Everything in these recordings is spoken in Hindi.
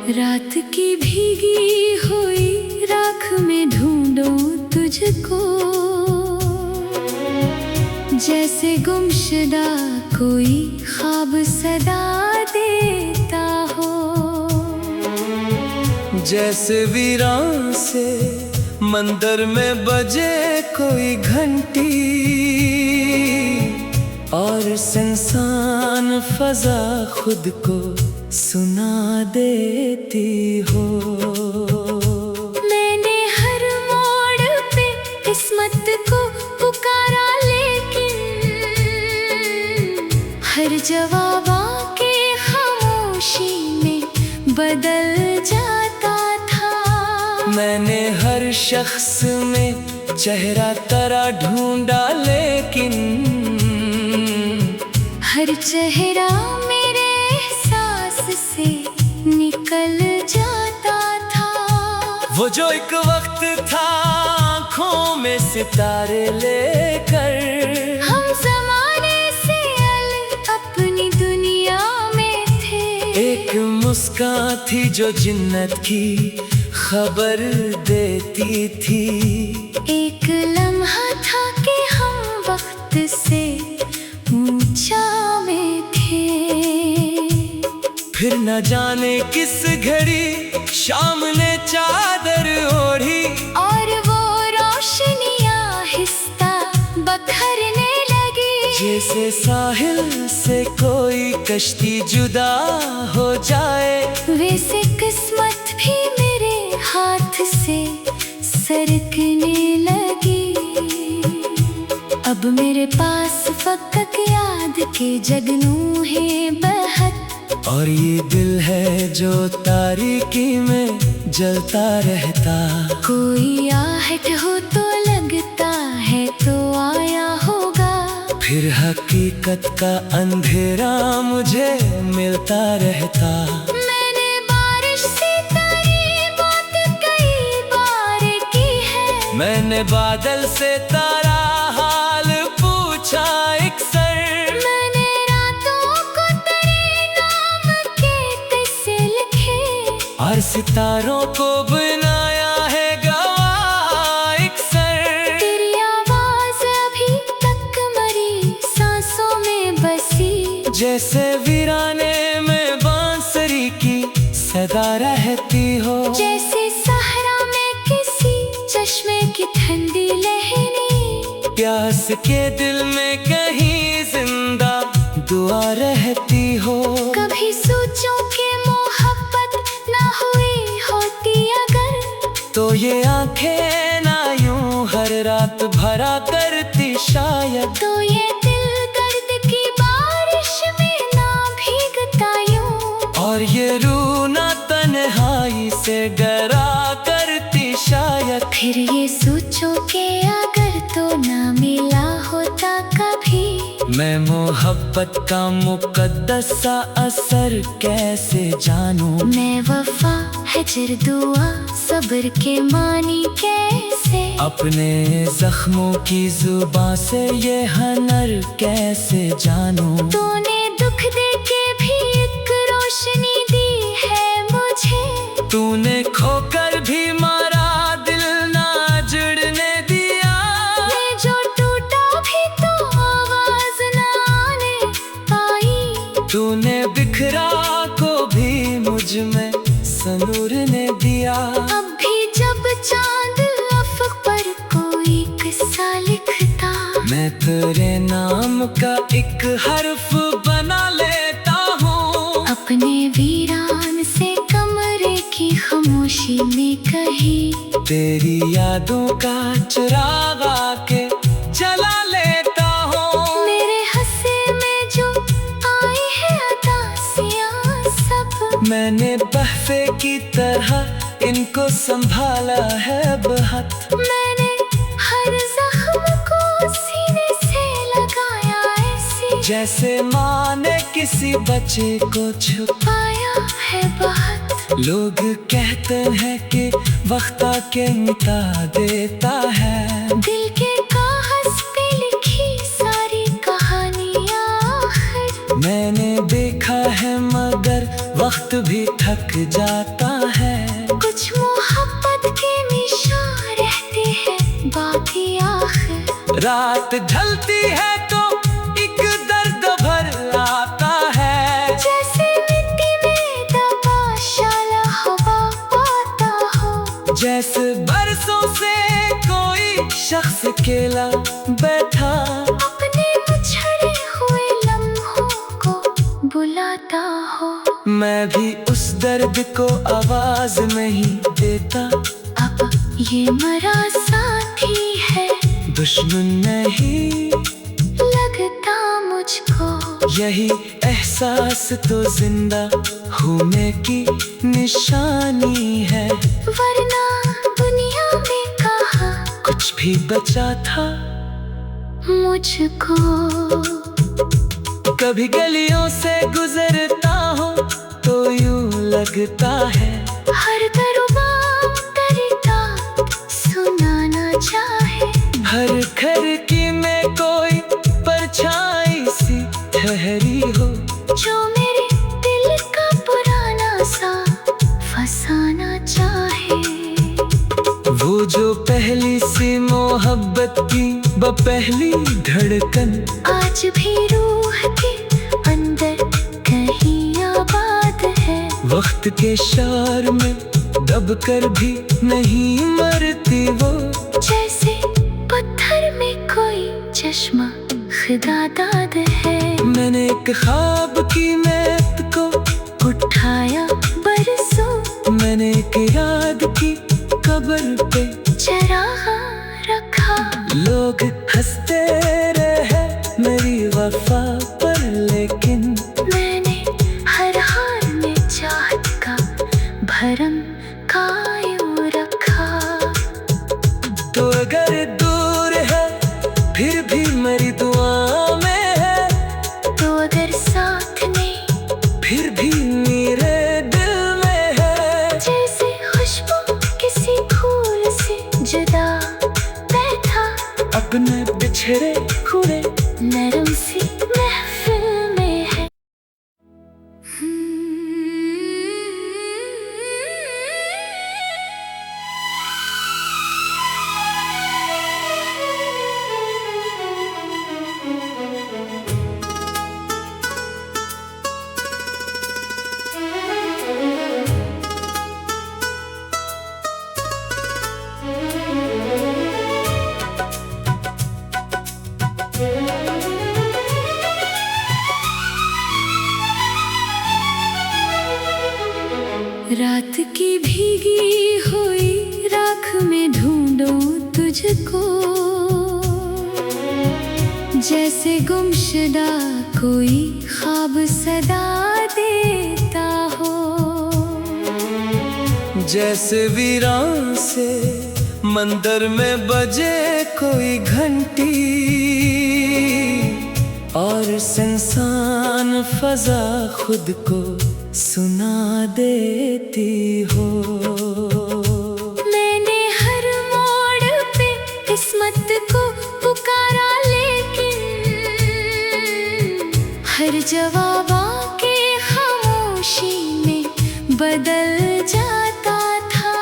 रात की भीगी हुई राख में ढूंढूं तुझको, जैसे गुमशुदा कोई ख्वाब सदा देता हो। जैसे वीरान से मंदिर में बजे कोई घंटी, और सुनसान फजा खुद को सुना देती हो। मैंने हर मोड़ पे किस्मत को पुकारा, लेकिन हर जवाब आके खामोशी में बदल जाता था। मैंने हर शख्स में चेहरा तेरा ढूंढा, लेकिन हर चेहरा मेरे एहसास से निकल जाता था। वो जो एक वक्त था आँखों में सितारे लेकर, हम ज़माने से अलग अपनी दुनिया में थे। एक मुस्कान थी जो जिन्नत की खबर देती थी। एक लम्हा था कि हम वक्त से ऊंचा में थे। फिर न जाने किस घड़ी शाम ने चादर ओढ़ी, और वो रोशनियां आहिस्ता बखरने लगी। जैसे साहिल से कोई कश्ती जुदा हो जाए, वैसे किस्मत भी मेरे हाथ से सरकने लगी। अब मेरे पास फकत याद के जगनू है बहत, और ये दिल है जो तारीकी में जलता रहता। कोई आहट हो तो लगता है तो आया होगा। फिर हकीकत का अंधेरा मुझे मिलता रहता। मैंने बारिश से तेरी बात कई बार की है। मैंने बादल से तारा हाल पूछा अक्सर। मैंने रातों को तेरे नाम के किस्से लिखे, और सितारों को बनाया है गवाह अक्सर। तेरी आवाज अभी तक मरी सांसों में बसी। जैसे वीराने में बांसुरी की सदा रहती हो, जैसे सहरा में किसी चश्मे की ठंडी लहरें। प्यास के दिल में कहीं जिंदा दुआ रहती हो। कभी सोचो कि मोहब्बत ना हुई होती अगर, तो ये आंखें ना यूं हर रात भरा करती शायद। तो ये दिल दर्द की बारिश में ना भीगता यूं, और ये रूह ना तन्हाई से डरा करती शायद। फिर ये सोचो कि अगर तो ना मिला होता कभी, मैं मोहब्बत का मुकद्दस सा असर कैसे जानूं। मैं वफा हिजर दुआ सब्र के मानी कैसे, अपने जख्मों की जुबां से ये हनर कैसे जानूं। तूने दुख दे के भी एक रोशनी दी है मुझे। तूने खोकर भी मारा दिल ना जुड़ने दिया। मैं जो टूटा भी तो आवाज ना आने पाई। तूने बिखरा को भी मुझ में सनूर ने दिया। अब भी जब चांद अफ़क़ पर कोई किस्सा लिखता, मैं तेरे नाम का एक हर्फ बना लेता हूँ। अपने वीरान से कमरे की खामोशी में कहीं तेरी यादों का चिराग आके जला लेता हूँ। मेरे हंसे में जो आई है अदासियाँ सब, मैंने बहफे की तरह इनको संभाला है बहुत। मैंने हर जख्म को सीने से लगाया ऐसी, जैसे माँ ने किसी बच्चे को पाया है बहुत। लोग कहते हैं कि वक्त आके मिटा देता है दिल के कागज पे लिखी सारी कहानियाँ आखिर। मैंने देखा है मगर वक्त भी थक जाता है। कुछ मोहब्बत के निशान रहते हैं, बाकी आखिर। रात ढलती है तो एक दर्द भर आता है, जैसे मिट्टी में दबा शाला हवा पाता हो। जैसे बरसों से कोई शख्स अकेला बैठा अपने उछड़े हुए लम्हों को बुलाता हो। मैं भी उस दर्द को आवाज नहीं देता। अब ये मरा साथी है, दुश्मन नहीं लगता मुझको। यही एहसास तो जिंदा होने की निशानी है। वरना दुनिया में कहाँ कुछ भी बचा था मुझको। कभी गलियों से गुजरता हूँ तो यूं लगता है हर दरबार दरिता सुनाना चाहे। हर खिड़की में कोई परछाई सी ठहरी हो, जो मेरे दिल का पुराना सा फसाना चाहे। वो जो पहली सी मोहब्बत की पहली धड़कन आज भी रूह के अंदर कहीं आबाद है। वक्त के शार में दब कर भी नहीं मरती वो, जैसे पत्थर में कोई चश्मा खुदा दाद है। मैंने एक ख्वाब की मैत को उठाया बरसों, मैंने एक याद की कब्र पे चराग रखा। लोग हंसते रहे मेरी वफा पर, लेकिन मैंने हर हाल में चाहत का भरम कायम रखा। तो अगर दूर है फिर भी मेरी दुआ में है, तो अगर साथ नहीं फिर भी मेरे दिल में है। जैसे खुशबू किसी फूल से जुदा बैठा, अपने बिछड़े हुए नरम सी महफिल में है। रात की भीगी हुई राख में ढूंढूं तुझको, जैसे गुमशुदा कोई ख्वाब सदा देता हो। जैसे वीरान से मंदिर में बजे कोई घंटी, और सुनसान फजा खुद को सुना देती हो। मैंने हर मोड़ पे किस्मत को पुकारा, लेकिन हर जवाब आके खामोशी में बदल जाता था।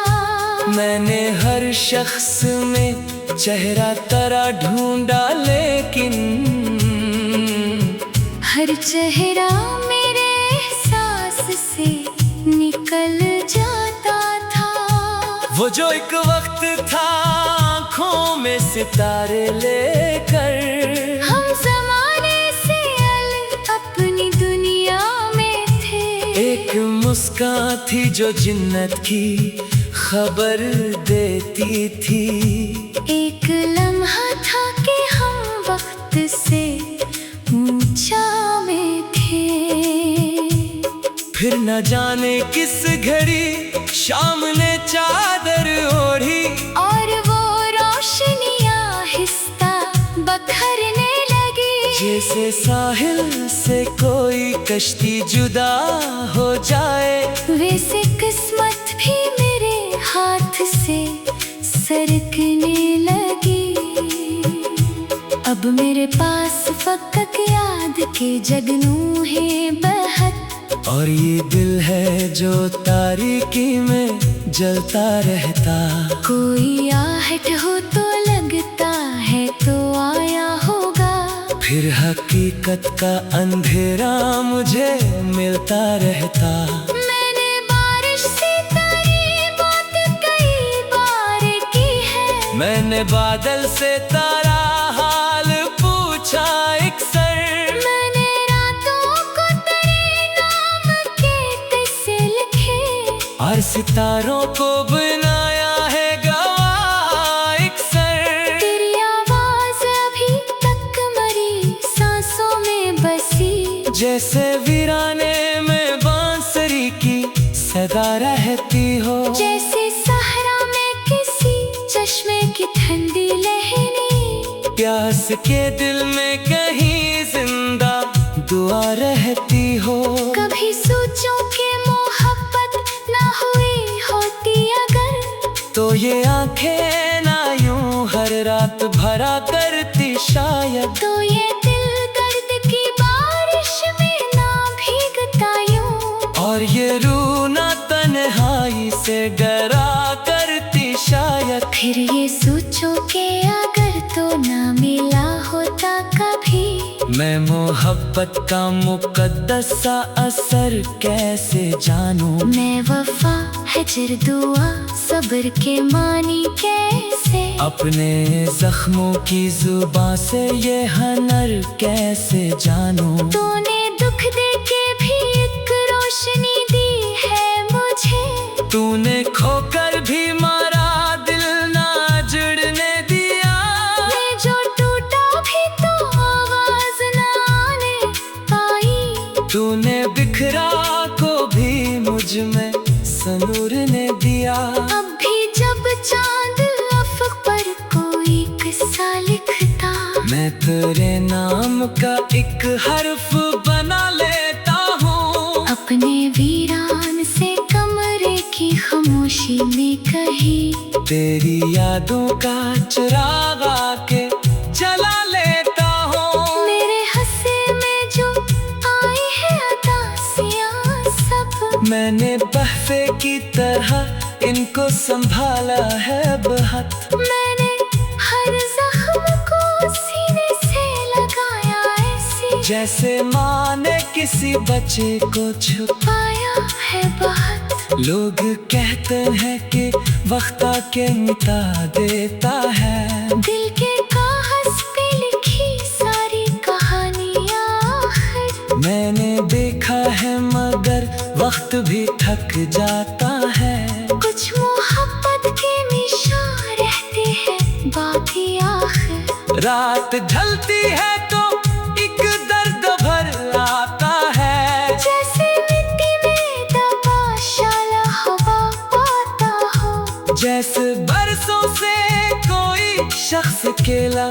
मैंने हर शख्स में चेहरा तेरा ढूंढा, लेकिन हर चेहरा मेरे एहसास से निकल जाता था। वो जो एक वक्त था आँखों में सितारे लेकर, हम जमाने से अलग अपनी दुनिया में थे। एक मुस्कान थी जो जिन्नत की खबर देती थी। एक लम्हा था कि हम वक्त से ऊंचा में थे। फिर न जाने किस घड़ी शाम ने चादर ओढ़ी, और वो रोशनियां आहिस्ता बखरने लगी। जैसे साहिल से कोई कश्ती जुदा हो जाए, वैसे किस्मत भी मेरे हाथ से सरकने लगी। अब मेरे पास फकत याद के जगनू है बहत, और ये दिल है जो तारीकी में जलता रहता। कोई आहट हो तो लगता है तो आया होगा, फिर हकीकत का अंधेरा मुझे मिलता रहता। मैंने बारिश से तेरी बात कई बार की है, मैंने बादल से तारा हाल पूछा अक्सर। मैंने रातों को तेरे नाम के किस्से लिखे, और सितारों को बनाया है गवाह अक्सर। तेरी आवाज अभी तक मरी सांसों में बसी, जैसे वीराने में बांसुरी की सदा रहती हो। जैसे सहरा में किसी चश्मे की ठंडी लहरें, प्यास के दिल में कहीं जिंदा दुआ रहती हो। कभी सोचो कि मोहब्बत ना हुई होती अगर, तो ये आंखें ना यूं हर रात भरा करती शायद। तो ये दिल दर्द की बारिश में ना भीगता यूं, और ये रूह ना तन्हाई से डरा करती शायद। फिर ये सोचो कि अगर तो ना मिला होता कभी, मैं मोहब्बत का मुकद्दस सा असर कैसे जानूं। मैं वफा हिजर दुआ सब्र के मानी कैसे, अपने जख्मों की जुबां से ये हनर कैसे जानूं। तूने दुख दे के भी एक रोशनी दी है मुझे, तूने खोकर भी मारा दिल ना जुड़ने दिया। मैं जो टूटा भी तो आवाज ना आने पाई, तूने बिखरा को भी मुझ में सनूरने दिया। अब भी जब चांद अफ़क़ पर कोई किस्सा लिखता, मैं तेरे नाम का एक हर्फ बना लेता हूँ। अपने वीरान से कमरे की खामोशी में कहीं, तेरी यादों का चिराग आके जला लेता हूँ। मेरे हंसे में जो आई है अदासियाँ सब, मैंने बहफे की तरह इनको संभाला है बहुत। मैंने हर जख्म को सीने से लगाया ऐसे, जैसे माँ ने किसी बच्चे को पाया है बहुत। लोग कहते हैं कि वक्त आके मिटा देता है दिल के कागज पे लिखी सारी कहानियाँ आखिर। मैंने देखा है मगर वक्त भी थक जाता है। कुछ मोहब्बत के निशान रहते हैं बाकी आखिर। रात ढलती है तो एक दर्द भर आता है, जैसे मिट्टी में दबा शाला हवा पाता हो। जैसे बरसों से कोई शख्स अकेला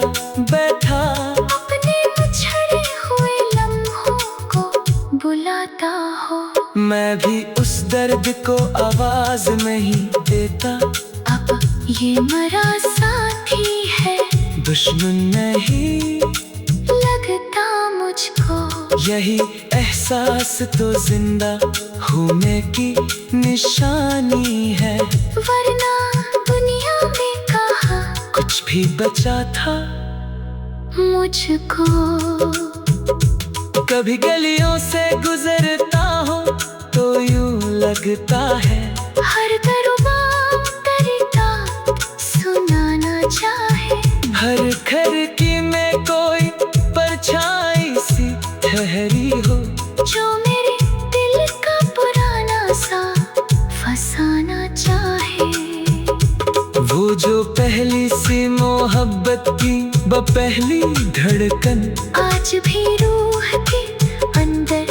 बैठा अपने बिछड़े हुए लम्हों को बुलाता हो। मैं भी उस दर्द को आवाज नहीं देता। अब ये मरा साथी है, दुश्मन नहीं लगता मुझको। यही एहसास तो जिंदा होने की निशानी है। वरना दुनिया में कहाँ कुछ भी बचा था मुझको। कभी गलियों से गुजरता हूँ तो यूं लगता है हर दरबार तरीका सुनाना चाहे। हर खिड़की में कोई परछाई सी ठहरी हो, जो मेरे दिल का पुराना सा फसाना चाहे। वो जो पहली सी मोहब्बत की पहली धड़कन आज भी रूह के अंदर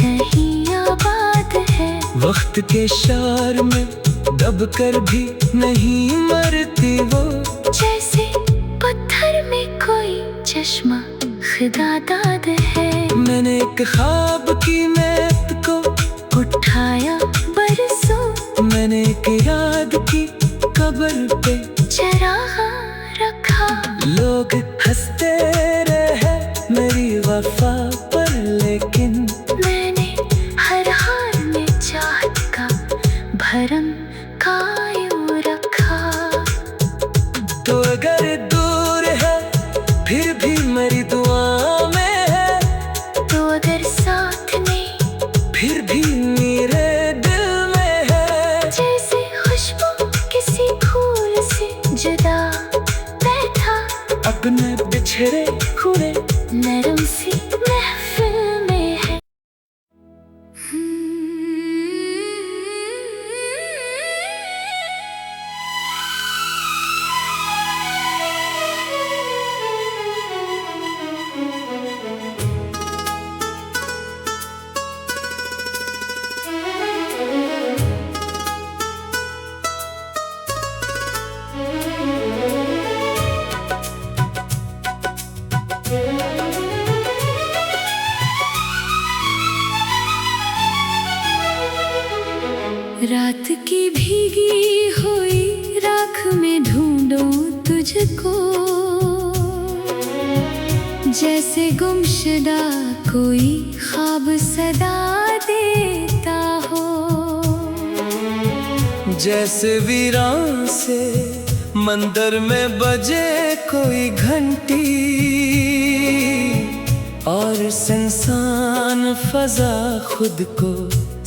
कहीं आबाद है। वक्त के शार में दबकर भी नहीं मरती वो, जैसे पत्थर में कोई चश्मा खुदा दाद है। मैंने एक ख्वाब की मैत को उठाया बरसों, मैंने एक याद की कब्र पे चराग रखा। लोग हंसते रहे मेरी वफा पर, लेकिन मैंने हर फिर भी मेरे दिल में है। जैसे खुशबू किसी फूल से जुदा बैठा, अपने बिछड़े हुए नरम सी महफिल में है। रात की भीगी हुई राख में ढूंढूं तुझको, जैसे गुमशुदा कोई ख्वाब सदा देता हो। जैसे वीरान से मंदिर में बजे कोई घंटी, और सुनसान फजा खुद को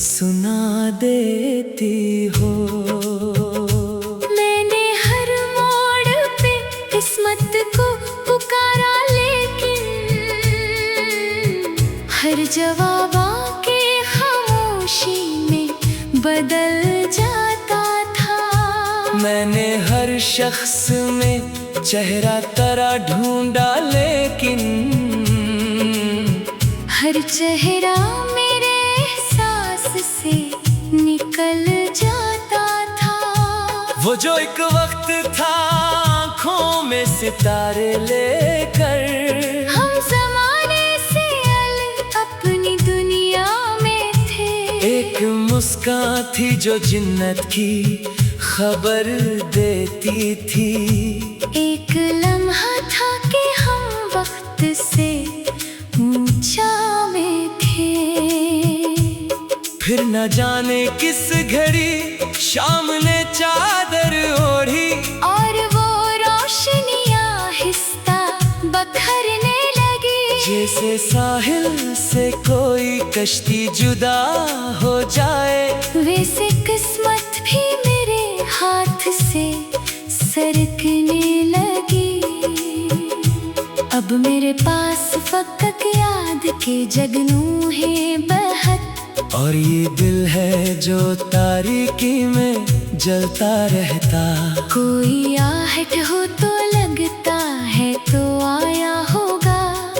सुना देती हो। मैंने हर मोड़ पे किस्मत को पुकारा, लेकिन हर जवाब आके खामोशी में बदल जाता था। मैंने हर शख्स में चेहरा तेरा ढूंढा, लेकिन हर चेहरा मेरे एहसास से निकल जाता था। वो जो एक वक्त था आँखों में सितारे लेकर, हम ज़माने से अलग अपनी दुनिया में थे। एक मुस्कान थी जो जिन्नत की खबर देती थी। एक लम्हा था कि हम वक्त से ऊंचा में थे। फिर न जाने किस घड़ी शाम ने चादर ओढ़ी, और वो रोशनियां आहिस्ता बखरने लगी। जैसे साहिल से कोई कश्ती जुदा हो जाए, वैसे किस्मत भी मेरे हाथ से सरकने लगी। अब मेरे पास फकत याद के जगनू है बहत, और ये दिल है जो तारीकी में जलता रहता। कोई आहट हो तो लगता है तो आया होगा।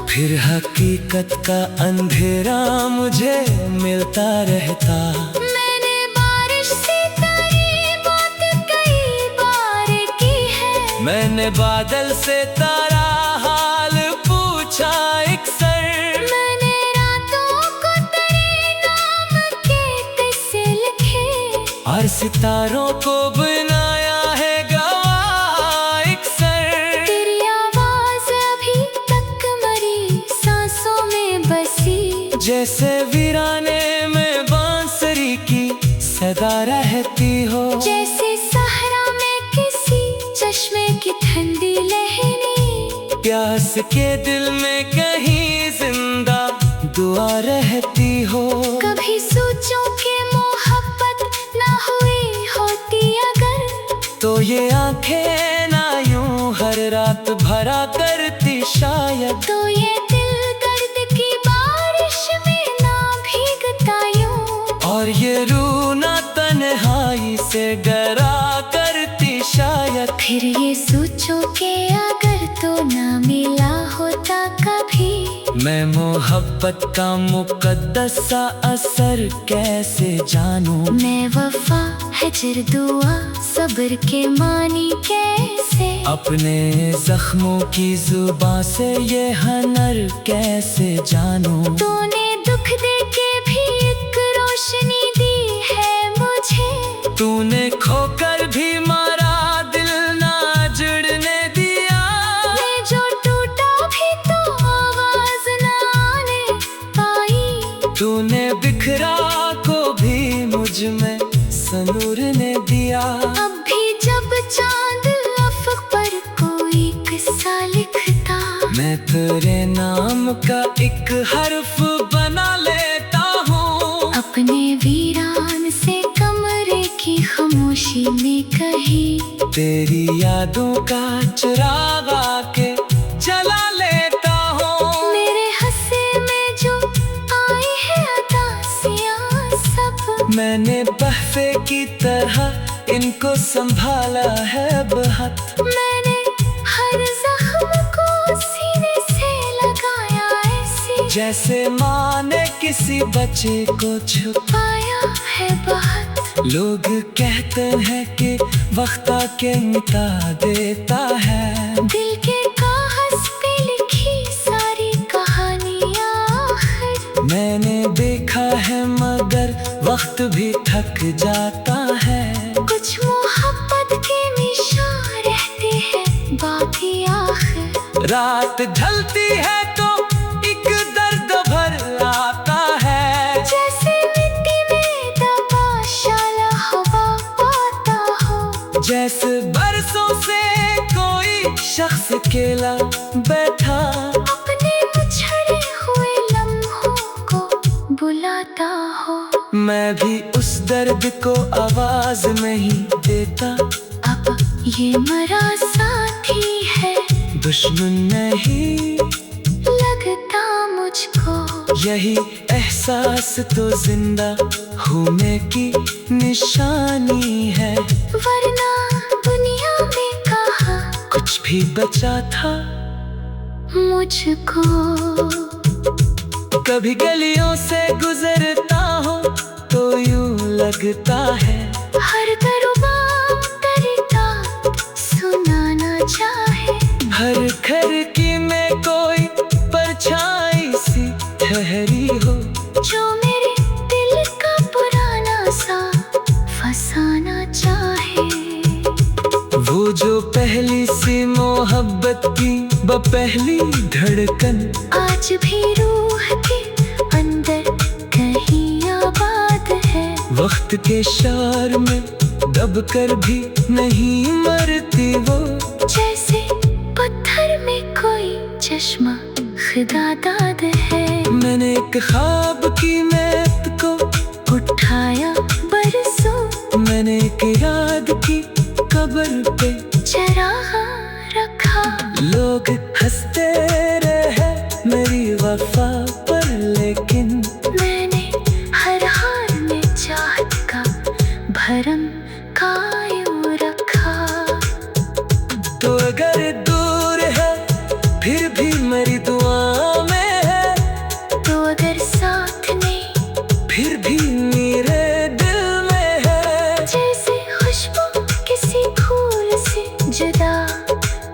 फिर हकीकत का अंधेरा मुझे मिलता रहता। मैंने बारिश से तेरी बात कई बार की है। मैंने बादल से तारा हाल पूछा अक्सर। मैंने रातों को तेरे नाम के किस्से लिखे, और सितारों को बनाया है गवाह अक्सर। तेरी आवाज अभी तक मरी सांसों में बसी। जैसे वीराने में बांसुरी की सदा रहती हो। जैसे सहरा में किसी चश्मे की ठंडी लहरें। प्यास के दिल में कहीं जिंदा दुआ रहती हो। कभी सोचो कि मोहब्बत ना हुई होती अगर, तो ये आंखें ना यूं हर रात भरा करती शायद। तो ये दिल दर्द की बारिश में ना भीगता यूं। और ये रूह ना तन्हाई से डरा करती शायद। फिर ये सोचो कि अगर तो ना मिला होता कभी, मैं मोहब्बत का मुकद्दस सा असर कैसे जानूं। मैं वफा हिजर दुआ सब्र के मानी कैसे। अपने जख्मों की जुबां से ये हनर कैसे जानूं। तूने दुख दे के भी एक रोशनी दी है मुझे। तूने खोकर भी मारा दिल ना जुड़ने दिया। मैं जो टूटा भी तो आवाज ना आने पाई। तूने बिखरा को भी मुझ में सनूर ने दिया। अब भी जब चांद अफक पर कोई किस्सा लिखता, मैं तेरे नाम का एक हर्फ बना लेता हूँ। तेरी यादों का चिराग आके जला लेता हूँ। मेरे हंसे में जो आई है उदासियाँ सब, मैंने बहफे की तरह इनको संभाला है बहुत। मैंने हर जख्म को सीने से लगाया ऐसे, जैसे माँ ने किसी बच्चे को छुपाया है बहुत। लोग कहते हैं कि वक्त आके मिटा देता है दिल के कागज पे लिखी सारी कहानियाँ आखिर। मैंने देखा है मगर वक्त भी थक जाता है। कुछ मोहब्बत के निशान रहते हैं बाकी आखिर। रात ढलती है तो एक दर्द भर आता है, जैसे मिट्टी में दबा शाला हवा पाता हो। जैसे बरसों से कोई शख्स अकेला बैठा अपने बिछड़े हुए लम्हों को बुलाता हो। मैं भी उस दर्द को आवाज नहीं देता। अब ये मरा साथी है, दुश्मन नहीं लगता मुझको। यही एहसास तो जिंदा होने की निशानी है। वरना दुनिया में कहाँ कुछ भी बचा था मुझको। कभी गलियों से गुजरता हूँ तो यूं लगता है हर दरबार तरता सुनाना चाहे। हर खिड़की में कोई परछाई सी ठहरी हो, जो मेरे दिल का पुराना सा फसाना चाहे। वो जो पहली सी मोहब्बत की पहली धड़कन आज भी रूह के अंदर कहीं आबाद है। वक्त के शार में दब कर भी नहीं मरती वो, जैसे पत्थर में कोई चश्मा खुदा दाद है। मैंने एक ख्वाब की मैत को उठाया बरसों, मैंने एक याद की कब्र पे चराग रखा। लोग हंसते रहे मेरी वफा पर, लेकिन मैंने हर हाल में चाहत का भरम कायम रखा। तो अगर दूर है फिर भी मेरी दुआ में है, तो अगर साथ नहीं फिर भी मेरे दिल में है। जैसे खुशबू किसी फूल से जुदा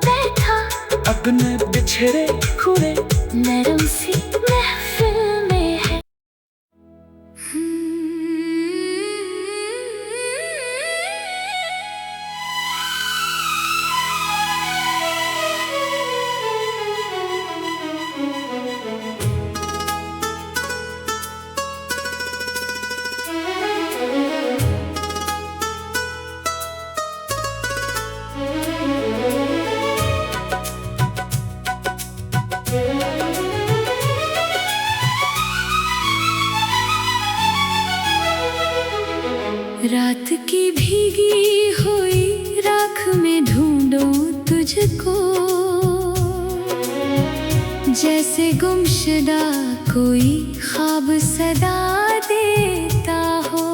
बैठा, अपने बिछड़े हुए नरम सी महफिल में है। रात की भीगी हुई राख में ढूंढूं तुझको, जैसे गुमशुदा कोई ख्वाब सदा देता हो।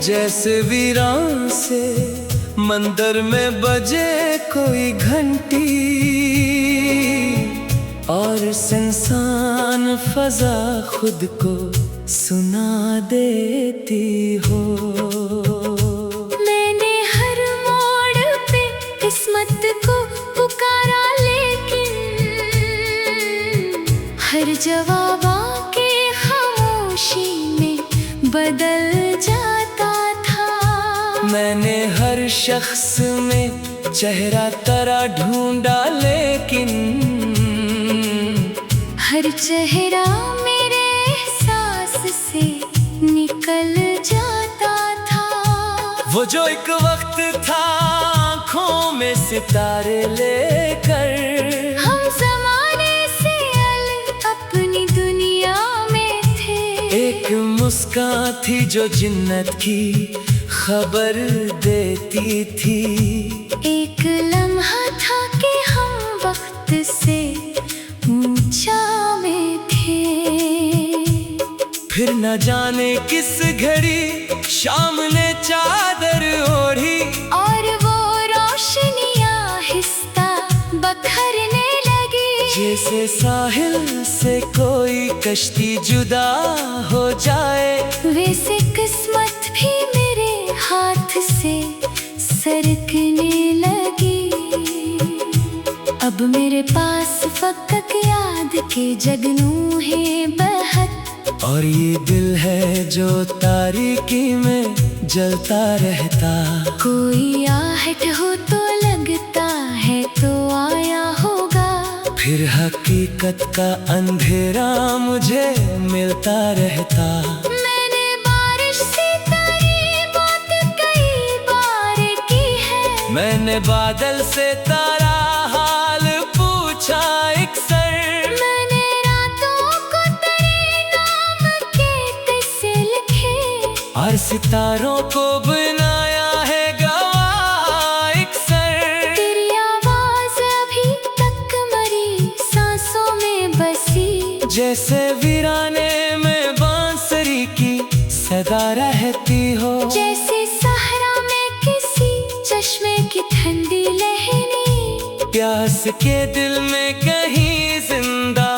जैसे वीरान से मंदिर में बजे कोई घंटी, और सुनसान फजा खुद को सुना देती हो। मैंने हर मोड़ पे किस्मत को पुकारा, लेकिन हर जवाब आके खामोशी में बदल जाता था। मैंने हर शख्स में चेहरा तेरा ढूंढा, लेकिन हर चेहरा मेरे एहसास से निकल जाता था। वो जो एक वक्त था आँखों में सितारे लेकर, हम ज़माने से अलग अपनी दुनिया में थे। एक मुस्कान थी जो जन्नत की खबर देती थी। एक लम्हा था कि हम वक्त से ऊंचा में थे। फिर न जाने किस घड़ी शाम ने चादर ओढ़ी, और वो रोशनियां आहिस्ता बखरने लगी। जैसे साहिल से कोई कश्ती जुदा हो जाए, वैसे किस्मत भी मेरे हाथ से सरकने लगी। अब मेरे पास फकत याद के जगनू है बहत, और ये दिल है जो तारीकी में जलता रहता। कोई आहट हो तो लगता है तो आया होगा। फिर हकीकत का अंधेरा मुझे मिलता रहता। मैंने बारिश से तारीबात कई बार की है। मैंने बादल से तारा हाल पूछा अक्सर। मैंने रातों को तेरे नाम के किस्से लिखे, और सितारों को बनाया है गवाह अक्सर। तेरी आवाज अभी तक मरी सांसों में बसी। जैसे वीराने में बांसुरी की सदा रहती हो, जैसे सहरा में किसी चश्मे की ठंडी लहरें। प्यास के दिल में कहीं जिंदा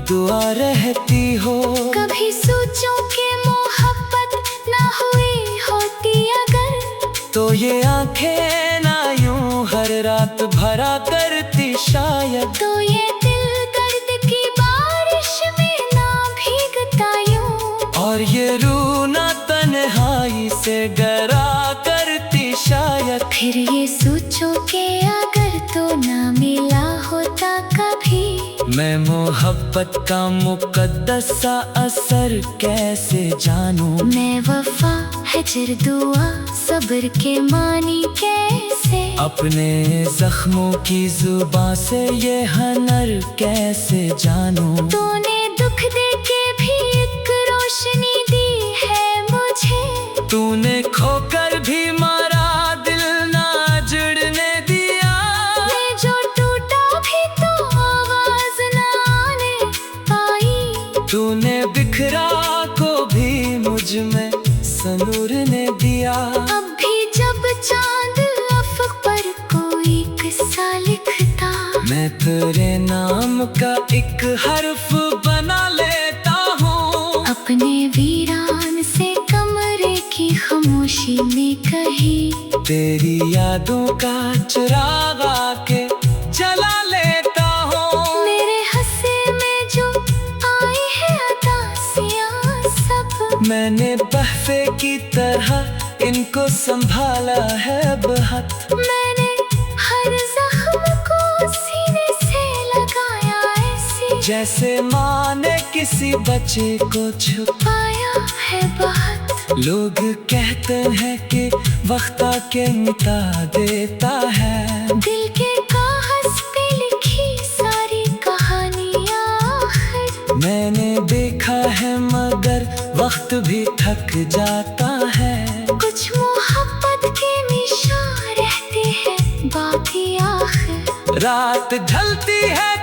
दुआ रहती हो। कभी सोचो कि मोहब्बत ना हुई होती अगर, तो ये आंखें ना यूं हर रात भरा करती शायद। तो ये दिल दर्द की बारिश में ना भीगता यूं। और ये रूह ना तन्हाई से डरा करती शायद। फिर ये सोचो कि अगर तो ना मिला होता कभी, मैं मोहब्बत का मुकद्दस सा असर कैसे जानूं। मैं वफा हिजर दुआ सब्र के मानी कैसे। अपने जख्मों की जुबां से ये हनर कैसे जानूं। तूने दुख दे के भी एक रोशनी दी है मुझे। तूने खोकर भी मारा दिल ना जुड़ने दिया। मैं जो टूटा भी तो आवाज ना आने पाई। तूने बिखरा को भी मुझ में सनूर ने दिया। अब भी जब चांद अफक पर कोई किस्सा लिखता, मैं तेरे नाम का एक हर्फ बना लेता हूँ। अपने वीरान से कमरे की खामोशी में कहीं तेरी यादों का चिराग आके जला लेता हूँ। मेरे हंसे में जो आई है उदासियां सब, मैंने बहफे की तरह इनको संभाला है बहुत। मैंने हर जख्म को सीने से लगाया ऐसे, जैसे माँ ने किसी बच्चे को पाया है बहुत। लोग कहते हैं कि वक्त आके मिटा देता है दिल के कागज पे लिखी सारी कहानियां आखिर। मैंने देखा है मगर वक्त भी थक जाता है। कुछ मोहब्बत के निशान रहते हैं बाकी आखिर। रात ढलती है